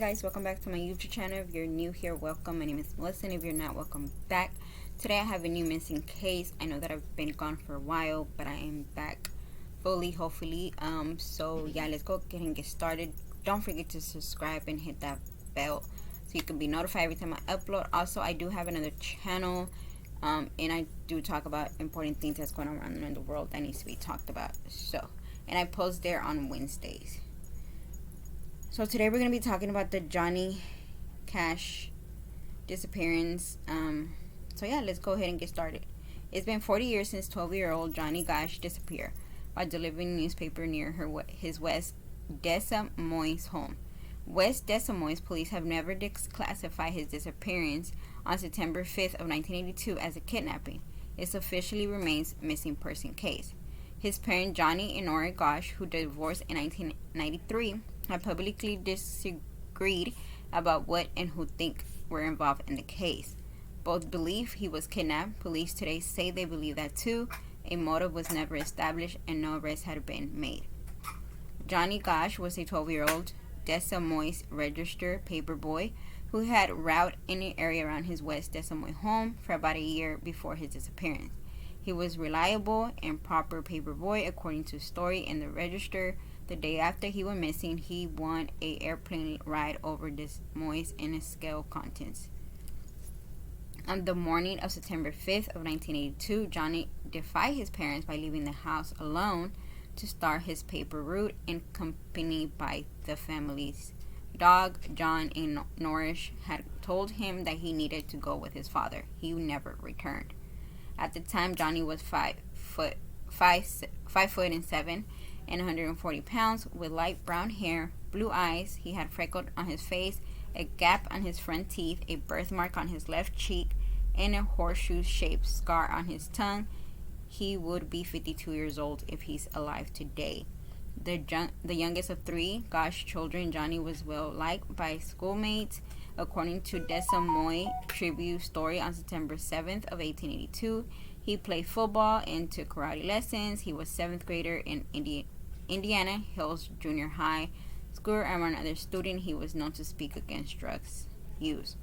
guys, welcome back to my YouTube channel. If you're new here, welcome. My name is Melissa, and if you're not, welcome back. Today I have a new missing case. I know that I've been gone for a while, but I am back fully, hopefully. So yeah, let's go ahead and get started. Don't forget to subscribe and hit that bell so you can be notified every time I upload. Also, I do have another channel, and I do talk about important things that's going on in the world that needs to be talked about. And I post there on Wednesdays. So today we're going to be talking about the Johnny Cash disappearance. So yeah, let's go ahead and get started. It's been 40 years since 12-year-old Johnny Gosch disappeared while delivering a newspaper near his West Des Moines home. West Des Moines police have never declassified his disappearance on September 5th of 1982 as a kidnapping. It officially remains missing person case. His parents, Johnny and Nora Gosch, who divorced in 1993, have publicly disagreed about what and who think were involved in the case. Both believe he was kidnapped. Police today say they believe that too. A motive was never established and no arrests had been made. Johnny Gosch was a 12-year-old Des Moines registered paperboy who had route in the area around his West Des Moines home for about a year before his disappearance. He was reliable and proper paperboy, according to a story in the Register. The day after he went missing, he won an airplane ride over Des Moines in a scale contest. On the morning of September 5th of 1982, Johnny defied his parents by leaving the house alone to start his paper route, accompanied by the family's dog. John and Norris had told him that he needed to go with his father. He never returned. At the time, Johnny was 5 foot and 7 and 140 pounds with light brown hair, blue eyes. He had freckles on his face, a gap on his front teeth, a birthmark on his left cheek, and a horseshoe-shaped scar on his tongue. He would be 52 years old if he's alive today. The youngest of 3 Gosch children, Johnny was well liked by schoolmates. According to Des Moines Tribune story on September 7th of 1882, he played football and took karate lessons. He was 7th grader in Indiana Hills Junior High School. Among other students, he was known to speak against drugs use.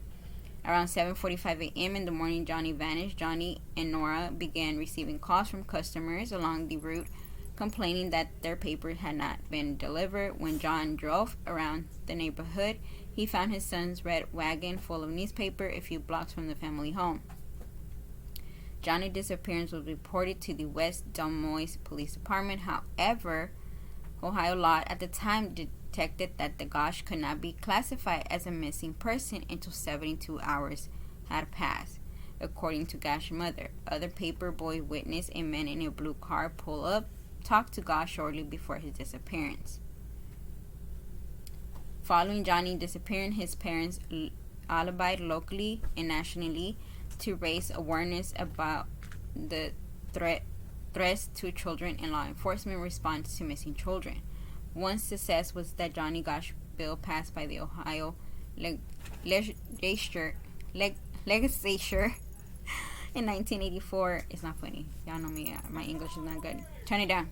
Around 7:45 a.m. in the morning, Johnny vanished. Johnny and Nora began receiving calls from customers along the route complaining that their papers had not been delivered. When John drove around the neighborhood, he found his son's red wagon full of newspaper a few blocks from the family home. Johnny's disappearance was reported to the West Des Moines Police Department. However, Ohio law at the time detected that the Gosch could not be classified as a missing person until 72 hours had passed. According to Gosch's mother, other paperboy witnessed a man in a blue car pull up, talk to Gosch shortly before his disappearance. Following Johnny's disappearance, his parents alibied locally and nationally to raise awareness about the threats to children and law enforcement response to missing children. One success was that Johnny Gosch bill passed by the Ohio legislature in 1984. It's not funny. Y'all know me. My English is not good. Turn it down.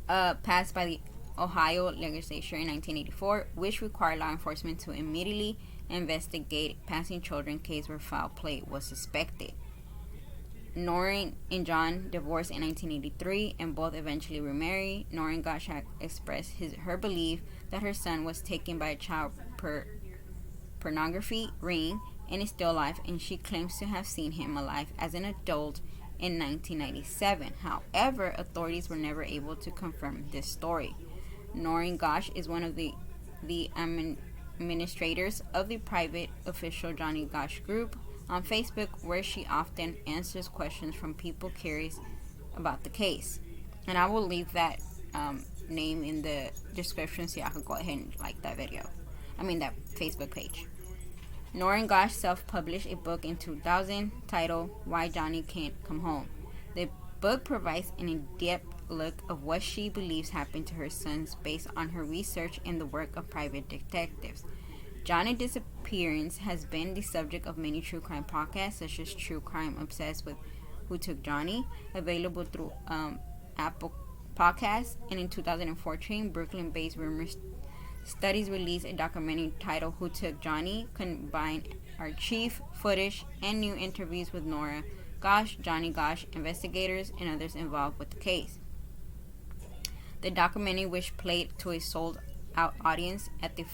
Passed by the Ohio legislature in 1984, which required law enforcement to immediately investigate passing children case where foul play was suspected. Noreen and John divorced in 1983 and both eventually remarried. Noreen Gosch had expressed her belief that her son was taken by a child pornography ring and is still alive, and she claims to have seen him alive as an adult in 1997. However, authorities were never able to confirm this story. Noreen Gosch is one of the administrators of the private official Johnny Gosch group on Facebook, where she often answers questions from people curious about the case. And I will leave that name in the description so y'all can go ahead and like that that Facebook page. Noreen Gosch self-published a book in 2000 titled Why Johnny Can't Come Home. The book provides an in-depth look of what she believes happened to her sons based on her research and the work of private detectives. Johnny's disappearance has been the subject of many true crime podcasts, such as True Crime Obsessed with Who Took Johnny, available through Apple Podcasts. And in 2014, Brooklyn-based rumor Studies released a documentary titled Who Took Johnny, combined archive footage and new interviews with Nora Gosch, Johnny Gosch, investigators, and others involved with the case. The documentary, which played to a sold-out audience at the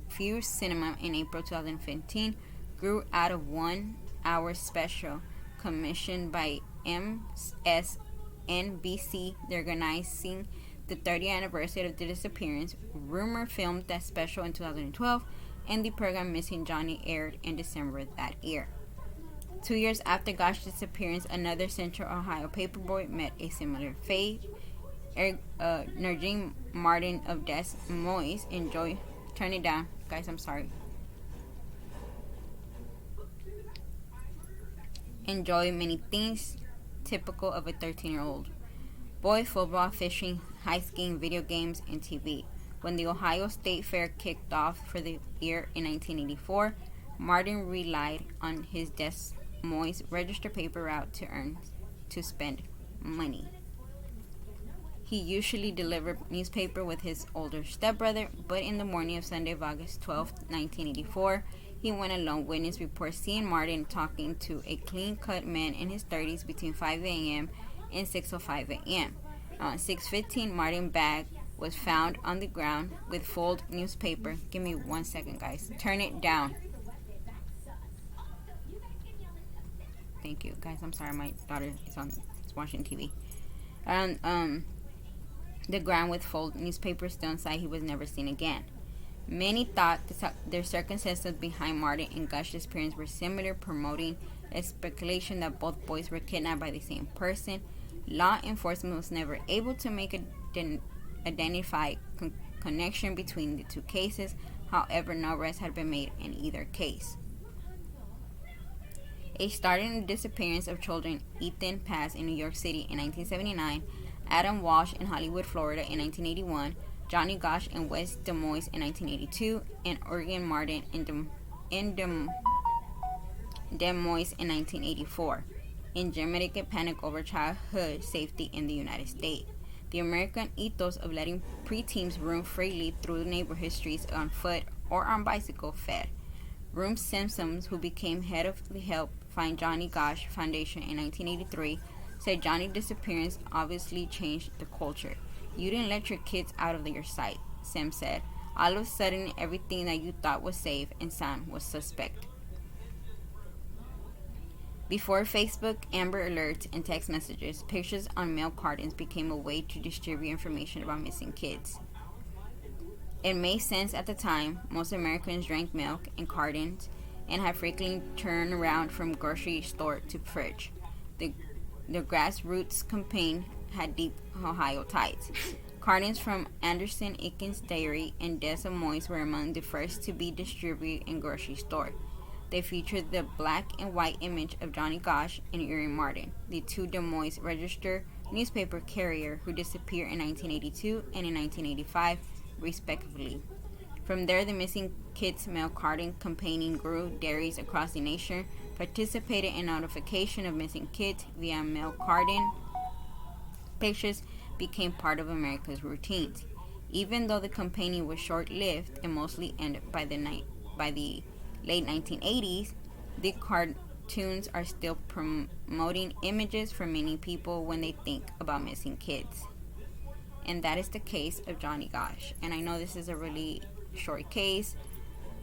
Fuse Cinema in April 2015, grew out of 1-hour special commissioned by MSNBC, organizing the 30th anniversary of the disappearance. Rumor filmed that special in 2012, and the program Missing Johnny aired in December that year. 2 years after Gosch's disappearance, another Central Ohio paperboy met a similar fate. Nergine Martin of Des Moines turn it down, guys, I'm sorry. Enjoy many things typical of a 13-year-old boy: football, fishing, high skiing, video games, and TV. When the Ohio State Fair kicked off for the year in 1984, Martin relied on his Des Moines register paper route to spend money. He usually delivered newspaper with his older stepbrother, but in the morning of Sunday, August 12, 1984, he went alone. Witness reports seeing Martin talking to a clean-cut man in his 30s between 5 a.m. and 6:05 a.m. Around 6:15, Martin's bag was found on the ground with folded newspaper. Give me 1 second, guys. Turn it down. Thank you, guys. I'm sorry, my daughter is watching TV. The ground with folded newspaper still inside. He was never seen again. Many thought the circumstances behind Martin and Gosch's disappearance were similar, promoting a speculation that both boys were kidnapped by the same person. Law enforcement was never able to make a identify connection between the two cases. However, no arrests had been made in either case. A start in the disappearance of children: Ethan Pass in New York City in 1979, Adam Walsh in Hollywood, Florida in 1981, Johnny Gosch in West Des Moines in 1982, and Oregon Martin in Des Moines in 1984. In Germany, a panic over childhood safety in the United States. The American ethos of letting preteens roam freely through the neighborhood streets on foot or on bicycle fed. Room Simpsons, who became head of the Help Find Johnny Gosch Foundation in 1983, said Johnny's disappearance obviously changed the culture. You didn't let your kids out of your sight, Sim said. All of a sudden, everything that you thought was safe and sound was suspect. Before Facebook, Amber Alerts, and text messages, pictures on mail cartons became a way to distribute information about missing kids. It made sense at the time. Most Americans drank milk in cartons and had frequently turned around from grocery store to fridge. The grassroots campaign had deep Ohio ties. Cartons from Anderson Eakins Dairy and Des Moines were among the first to be distributed in grocery stores. They featured the black and white image of Johnny Gosch and Erin Martin, the two Des Moines Register newspaper carrier who disappeared in 1982 and in 1985, respectively. From there, the Missing Kids mail carton campaign grew. Dairies across the nation participated in notification of missing kids via mail carton. Pictures became part of America's routines. Even though the campaign was short-lived and mostly ended by the late 1980s, the cartoons are still promoting images for many people when they think about missing kids. And that is the case of Johnny Gosch. And I know this is a really short case,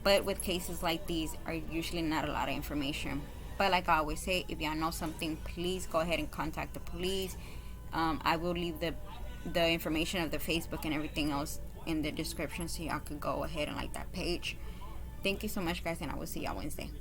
but with cases like these are usually not a lot of information. But like I always say, if y'all know something, please go ahead and contact the police. I will leave the information of the Facebook and everything else in the description so y'all could go ahead and like that page. Thank you so much, guys, and I will see y'all Wednesday.